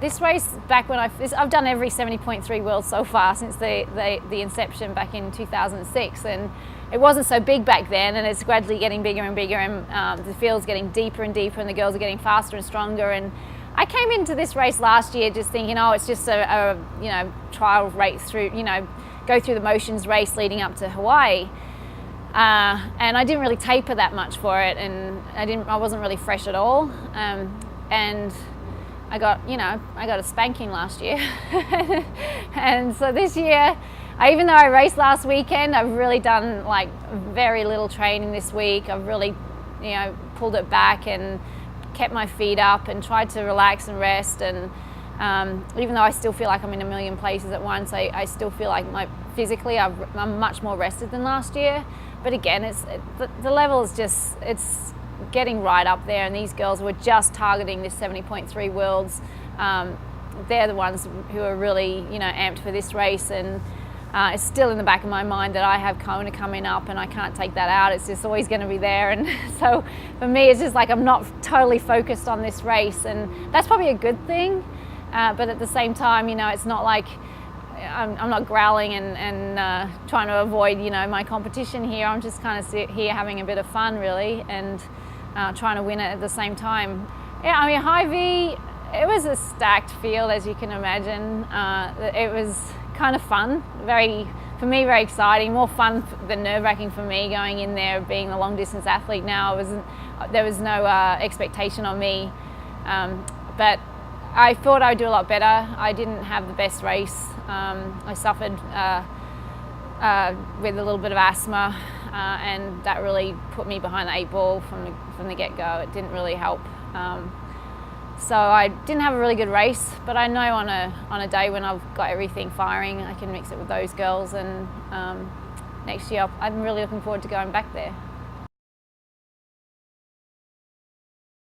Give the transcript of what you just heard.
This race, back when I've done every 70.3 Worlds so far since the inception back in 2006, and it wasn't so big back then, and it's gradually getting bigger and bigger, and the field's getting deeper and deeper, and the girls are getting faster and stronger. And I came into this race last year just thinking, oh, it's just a trial race through, go through the motions race leading up to Hawaii. And I didn't really taper that much for it, and I wasn't really fresh at all. And I got a spanking last year. And so this year, even though I raced last weekend, I've really done like very little training this week. I've really, pulled it back and kept my feet up and tried to relax and rest. And even though I still feel like I'm in a million places at once, I still feel like physically I'm much more rested than last year. But again, the level is just, it's getting right up there, and these girls were just targeting this 70.3 Worlds. They're the ones who are really, amped for this race, and it's still in the back of my mind that I have Kona coming up, and I can't take that out. It's just always going to be there, and so for me, it's just like I'm not totally focused on this race, and that's probably a good thing. But at the same time, it's not like I'm not growling and trying to avoid, my competition here. I'm just kind of here having a bit of fun, really, and trying to win it at the same time. Yeah, I mean, High V, it was a stacked field, as you can imagine. It was kind of fun, for me, very exciting, more fun than nerve-wracking for me going in there, being a long-distance athlete now. There was no expectation on me, but I thought I would do a lot better. I didn't have the best race. I suffered with a little bit of asthma, and that really put me behind the 8 ball from the get-go. It didn't really help. So I didn't have a really good race, but I know on a day when I've got everything firing, I can mix it with those girls, and next year I'm really looking forward to going back there.